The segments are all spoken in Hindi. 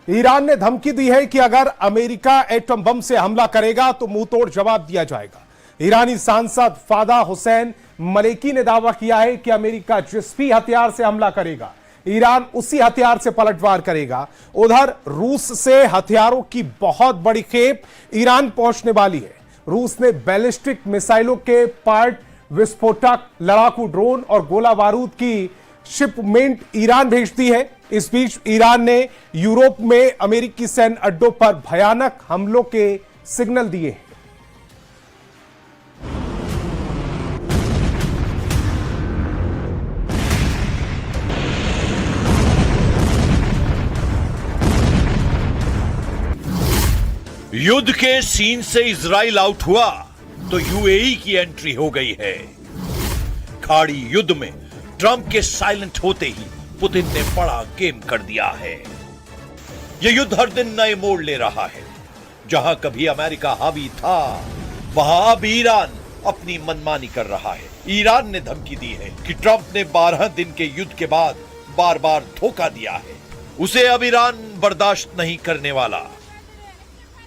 ईरान ने धमकी दी है कि अगर अमेरिका एटम बम से हमला करेगा तो मुंहतोड़ जवाब दिया जाएगा। ईरानी सांसद फादा हुसैन मलेकी ने दावा किया है कि अमेरिका जिस भी हथियार से हमला करेगा, ईरान उसी हथियार से पलटवार करेगा। उधर रूस से हथियारों की बहुत बड़ी खेप ईरान पहुंचने वाली है। रूस ने बैलिस्टिक मिसाइलों के पार्ट, विस्फोटक, लड़ाकू ड्रोन और गोला बारूद की शिपमेंट ईरान भेज दी है। इस बीच ईरान ने यूरोप में अमेरिकी सैन्य अड्डों पर भयानक हमलों के सिग्नल दिए हैं। युद्ध के सीन से इजराइल आउट हुआ तो यूएई की एंट्री हो गई है। खाड़ी युद्ध में ट्रंप के साइलेंट होते ही पुतिन ने बड़ा गेम कर दिया है। यह युद्ध हर दिन नए मोड़ ले रहा है। जहां कभी अमेरिका हावी था, वहां अब ईरान अपनी मनमानी कर रहा है। ईरान ने धमकी दी है कि ट्रंप ने 12 दिन के युद्ध के बाद बार बार धोखा दिया है, उसे अब ईरान बर्दाश्त नहीं करने वाला।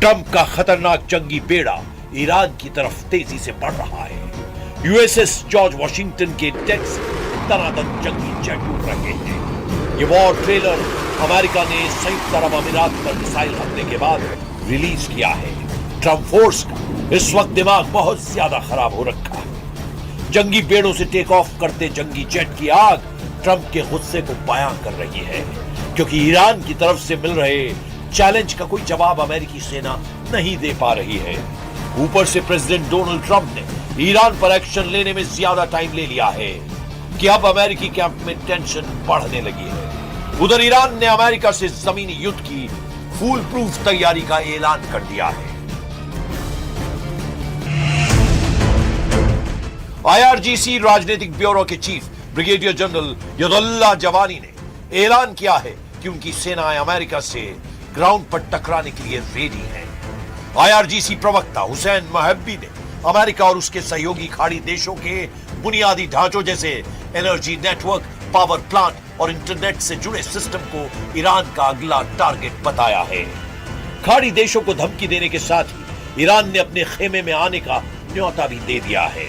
ट्रंप का खतरनाक जंगी बेड़ा ईरान की तरफ तेजी से बढ़ रहा है। यूएसएस जॉर्ज वॉशिंगटन के डेक से तनातन जंगी जेट उड़ रहे हैं। ये वॉर ट्रेलर अमेरिका ने संयुक्त अरब अमीरात पर मिसाइल हमले के बाद रिलीज किया है। ट्रंप फोर्स का इस वक्त दिमाग बहुत ज्यादा खराब हो रखा है। जंगी बेड़ों से टेक ऑफ करते जंगी जेट की आग ट्रंप के गुस्से को बयां कर रही है, क्योंकि ईरान की तरफ से मिल रहे चैलेंज का कोई जवाब अमेरिकी सेना नहीं दे पा रही है। ऊपर से प्रेसिडेंट डोनाल्ड ट्रंप ने ईरान पर एक्शन लेने में ज्यादा टाइम ले लिया है कि अब अमेरिकी कैंप में टेंशन बढ़ने लगी है। उधर ईरान ने अमेरिका से जमीनी युद्ध की फूल प्रूफ तैयारी का ऐलान कर दिया है। आईआरजीसी राजनीतिक ब्यूरो के चीफ ब्रिगेडियर जनरल यदुल्लाह जवानी ने ऐलान किया है कि उनकी सेनाएं अमेरिका से ग्राउंड पर टकराने के लिए रेडी हैं। आईआरजीसी प्रवक्ता हुसैन महब्बी ने अमेरिका और उसके सहयोगी खाड़ी देशों के बुनियादी ढांचों जैसे एनर्जी नेटवर्क, पावर प्लांट और इंटरनेट से जुड़े सिस्टम को ईरान का अगला टारगेट बताया है। खाड़ी देशों को धमकी देने के साथ ही ईरान ने अपने खेमे में आने का न्योता भी दे दिया है।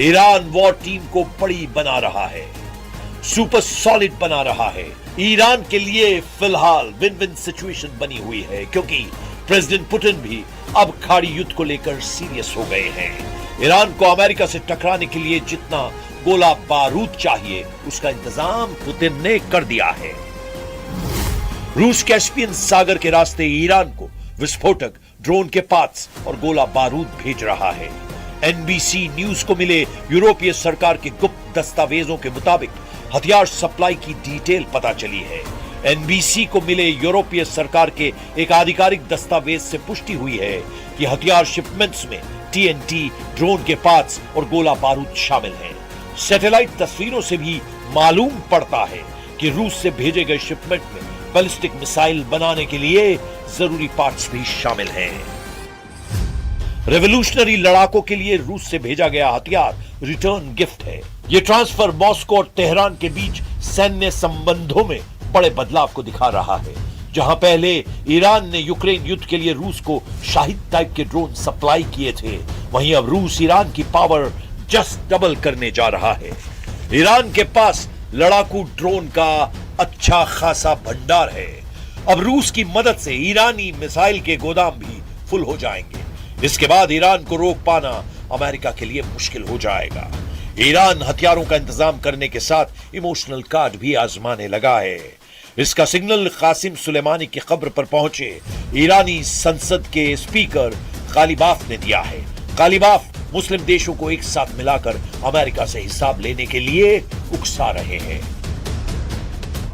ईरान वॉर टीम को बड़ी बना रहा है, सुपर सॉलिड बना रहा है। ईरान के लिए फिलहाल विन विन सिचुएशन बनी हुई है, क्योंकि प्रेसिडेंट पुतिन भी अब खाड़ी युद्ध को लेकर सीरियस हो गए हैं। ईरान को अमेरिका से टकराने के लिए जितना गोला बारूद चाहिए उसका इंतजाम पुतिन ने कर दिया है। रूस कैस्पियन सागर के रास्ते ईरान को विस्फोटक, ड्रोन के पार्ट्स और गोला बारूद भेज रहा है। एनबीसी न्यूज को मिले यूरोपीय सरकार के गुप्त दस्तावेजों के मुताबिक हथियार सप्लाई की डिटेल पता चली है। एनबीसी को मिले यूरोपीय सरकार के एक आधिकारिक दस्तावेज से पुष्टि हुई है कि हथियार शिपमेंट्स में टीएनटी, ड्रोन के पार्ट्स और गोला बारूद शामिल हैं। सैटेलाइट तस्वीरों से भी मालूम पड़ता है कि रूस से भेजे गए शिपमेंट में बैलिस्टिक मिसाइल बनाने के लिए जरूरी पार्ट्स भी शामिल हैं। रेवोल्यूशनरी लड़ाकों के लिए रूस से भेजा गया हथियार रिटर्न गिफ्ट है। यह ट्रांसफर मॉस्को और तेहरान के बीच सैन्य संबंधों में बड़े बदलाव को दिखा रहा है। जहां पहले ईरान ने यूक्रेन युद्ध के लिए रूस को शाहिद टाइप के ड्रोन सप्लाई किए थे, वहीं अब रूस ईरान की पावर जस्ट डबल करने जा रहा है। ईरान के पास लड़ाकू ड्रोन का अच्छा खासा भंडार है। अब रूस की मदद से ईरानी मिसाइल के गोदाम भी फुल हो जाएंगे। इसके बाद ईरान को रोक पाना अमेरिका के लिए मुश्किल हो जाएगा। ईरान हथियारों का इंतजाम करने के साथ इमोशनल कार्ड भी आजमाने लगा है। इसका सिग्नल कासिम सुलेमानी की कब्र पर पहुंचे ईरानी संसद के स्पीकर गालिबाफ ने दिया है। गालिबाफ मुस्लिम देशों को एक साथ मिलाकर अमेरिका से हिसाब लेने के लिए उकसा रहे हैं।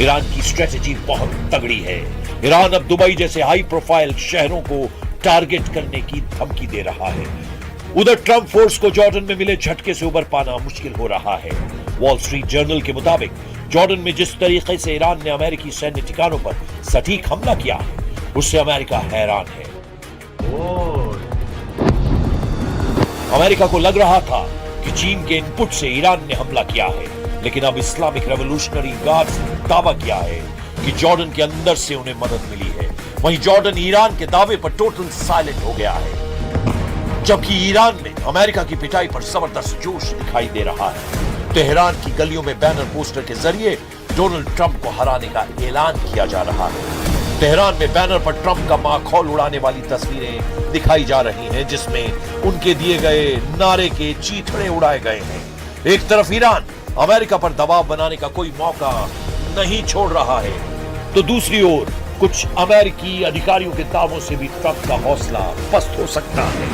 ईरान की स्ट्रेटजी बहुत तगड़ी है। ईरान अब दुबई जैसे हाई प्रोफाइल शहरों को टारगेट करने की धमकी दे रहा है। उधर ट्रंप फोर्स को जॉर्डन में मिले झटके से उबर पाना मुश्किल हो रहा है। वॉल स्ट्रीट जर्नल के मुताबिक जॉर्डन में जिस तरीके से ईरान ने अमेरिकी सैन्य ठिकानों पर सटीक हमला किया है, उससे अमेरिका हैरान है। अमेरिका को लग रहा था कि चीन के इनपुट से ईरान ने हमला किया है, लेकिन अब इस्लामिक रेवोल्यूशनरी गार्ड्स ने दावा किया है कि जॉर्डन के अंदर से उन्हें मदद मिली है। वहीं जॉर्डन ईरान के दावे पर टोटल साइलेंट हो गया है, जबकि ईरान में अमेरिका की पिटाई पर जबरदस्त जोश दिखाई दे रहा है। तेहरान की गलियों में बैनर पोस्टर के जरिए डोनाल्ड ट्रंप को हराने का ऐलान किया जा रहा है। तेहरान में बैनर पर ट्रंप का माखौल उड़ाने वाली तस्वीरें दिखाई जा रही हैं, जिसमें उनके दिए गए नारे के चीथड़े उड़ाए गए हैं। एक तरफ ईरान अमेरिका पर दबाव बनाने का कोई मौका नहीं छोड़ रहा है, तो दूसरी ओर कुछ अमेरिकी अधिकारियों के दावों से भी ट्रंप का हौसला पस्त हो सकता है।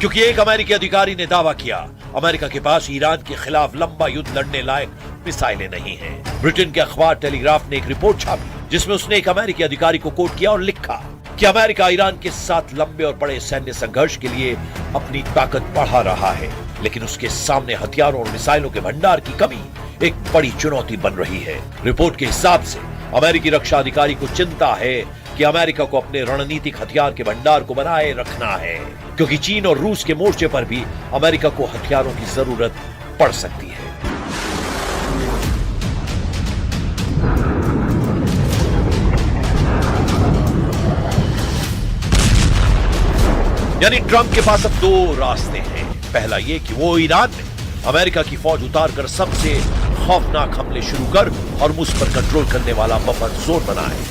क्योंकि एक अमेरिकी अधिकारी ने दावा किया, अमेरिका के पास ईरान के खिलाफ लंबा युद्ध लड़ने लायक मिसाइलें नहीं हैं। ब्रिटेन के अखबार टेलीग्राफ ने एक रिपोर्ट छापी, जिसमें उसने एक अमेरिकी अधिकारी को कोट किया और लिखा कि अमेरिका ईरान के साथ लंबे और बड़े सैन्य संघर्ष के लिए अपनी ताकत बढ़ा रहा है, लेकिन उसके सामने हथियारों और मिसाइलों के भंडार की कमी एक बड़ी चुनौती बन रही है। रिपोर्ट के हिसाब से अमेरिकी रक्षा अधिकारी को चिंता है कि अमेरिका को अपने रणनीतिक हथियार के भंडार को बनाए रखना है, क्योंकि चीन और रूस के मोर्चे पर भी अमेरिका को हथियारों की जरूरत पड़ सकती है। यानी ट्रंप के पास अब 2 रास्ते हैं। पहला ये कि वो ईरान में अमेरिका की फौज उतारकर सबसे खौफनाक हमले शुरू कर और मुझ पर कंट्रोल करने वाला बफर जोन बनाए।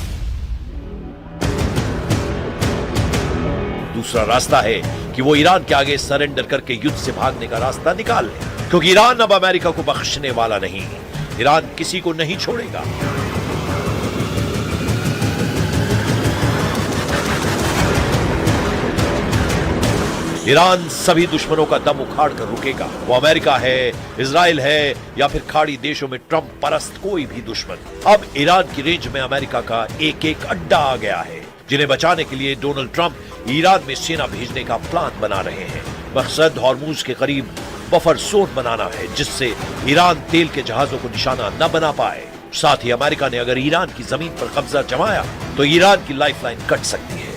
दूसरा रास्ता है कि वो ईरान के आगे सरेंडर करके युद्ध से भागने का रास्ता निकाल ले, क्योंकि ईरान अब अमेरिका को बख्शने वाला नहीं है। ईरान किसी को नहीं छोड़ेगा। ईरान सभी दुश्मनों का दम उखाड़ कर रुकेगा। वो अमेरिका है, इजराइल है या फिर खाड़ी देशों में ट्रंप परस्त कोई भी दुश्मन। अब ईरान की रेंज में अमेरिका का एक एक अड्डा आ गया है, जिन्हें बचाने के लिए डोनाल्ड ट्रंप ईरान में सेना भेजने का प्लान बना रहे हैं। मकसद हॉर्मुज के करीब बफर जोन बनाना है, जिससे ईरान तेल के जहाजों को निशाना न बना पाए। साथ ही अमेरिका ने अगर ईरान की जमीन पर कब्जा जमाया तो ईरान की लाइफलाइन कट सकती है।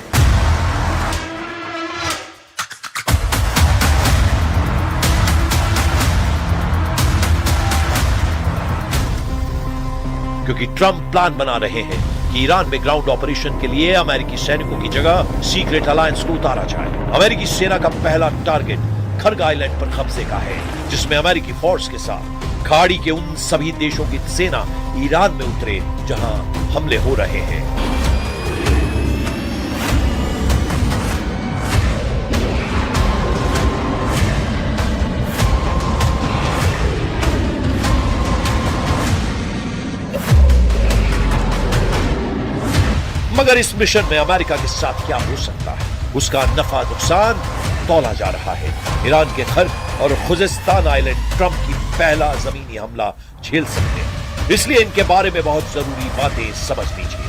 क्योंकि ट्रंप प्लान बना रहे हैं कि ईरान में ग्राउंड ऑपरेशन के लिए अमेरिकी सैनिकों की जगह सीक्रेट अलायंस को उतारा जाए। अमेरिकी सेना का पहला टारगेट खर्ग आइलैंड पर कब्जे का है, जिसमें अमेरिकी फोर्स के साथ खाड़ी के उन सभी देशों की सेना ईरान में उतरे जहां हमले हो रहे हैं। मगर इस मिशन में अमेरिका के साथ क्या हो सकता है, उसका नफा नुकसान तौला जा रहा है। ईरान के खर्ग और खुजिस्तान आइलैंड ट्रंप की पहला जमीनी हमला झेल सकते हैं, इसलिए इनके बारे में बहुत जरूरी बातें समझ लीजिए।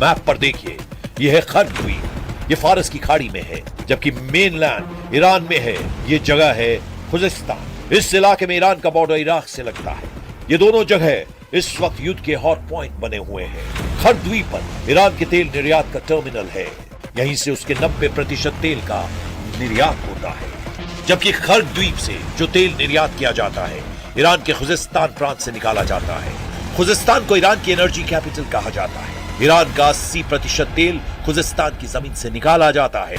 मैप पर देखिए, यह है खर्ग द्वीप, ये फारस की खाड़ी में है, जबकि मेनलैंड ईरान में है। ये जगह है खुजिस्तान। इस इलाके में ईरान का बॉर्डर इराक से लगता है। ये दोनों जगह इस वक्त युद्ध के हॉट पॉइंट बने हुए हैं। खर्ग द्वीप पर ईरान के तेल निर्यात का टर्मिनल है, यहीं से उसके 90% तेल का निर्यात होता है। जबकि खर्ग द्वीप से जो तेल निर्यात किया जाता है, ईरान के खुजिस्तान प्रांत से निकाला जाता है। खुजिस्तान को ईरान की एनर्जी कैपिटल कहा जाता है। ईरान का 80% तेल खुजिस्तान की जमीन से निकाला जाता है।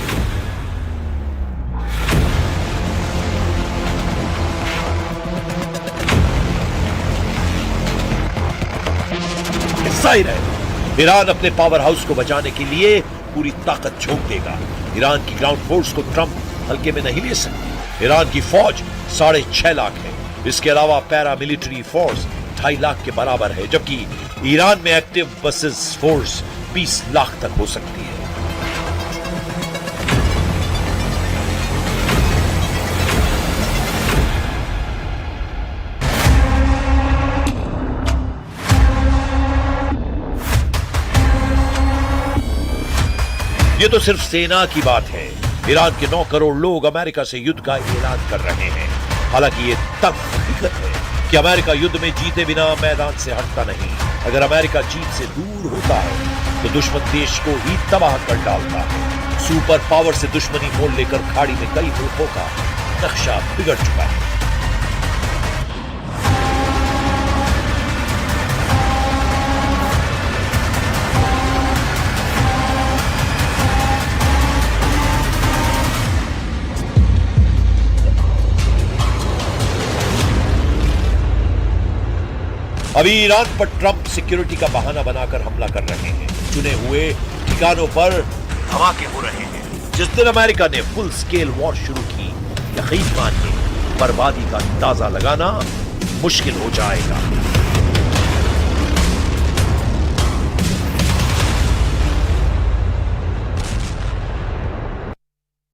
जाहिर है ईरान अपने पावर हाउस को बचाने के लिए पूरी ताकत झोंक देगा। ईरान की ग्राउंड फोर्स को ट्रंप हल्के में नहीं ले सकते। ईरान की फौज 6.5 लाख है। इसके अलावा पैरा मिलिट्री फोर्स 2.5 लाख के बराबर है, जबकि ईरान में एक्टिव बसेस फोर्स 20 लाख तक हो सकती है। ये तो सिर्फ सेना की बात है। ईरान के 9 करोड़ लोग अमेरिका से युद्ध का ऐलान कर रहे हैं। हालांकि ये तब हकीकत है कि अमेरिका युद्ध में जीते बिना मैदान से हटता नहीं। अगर अमेरिका जीत से दूर होता है तो दुश्मन देश को ही तबाह कर डालता है। सुपर पावर से दुश्मनी मोल लेकर खाड़ी में कई मुल्कों का नक्शा बिगड़ चुका है। अभी ईरान पर ट्रंप सिक्योरिटी का बहाना बनाकर हमला कर रहे हैं। चुने हुए ठिकानों पर धमाके हो रहे हैं। जिस दिन अमेरिका ने फुल स्केल वॉर शुरू की, यकीन मानिए बर्बादी का अंदाजा लगाना मुश्किल हो जाएगा।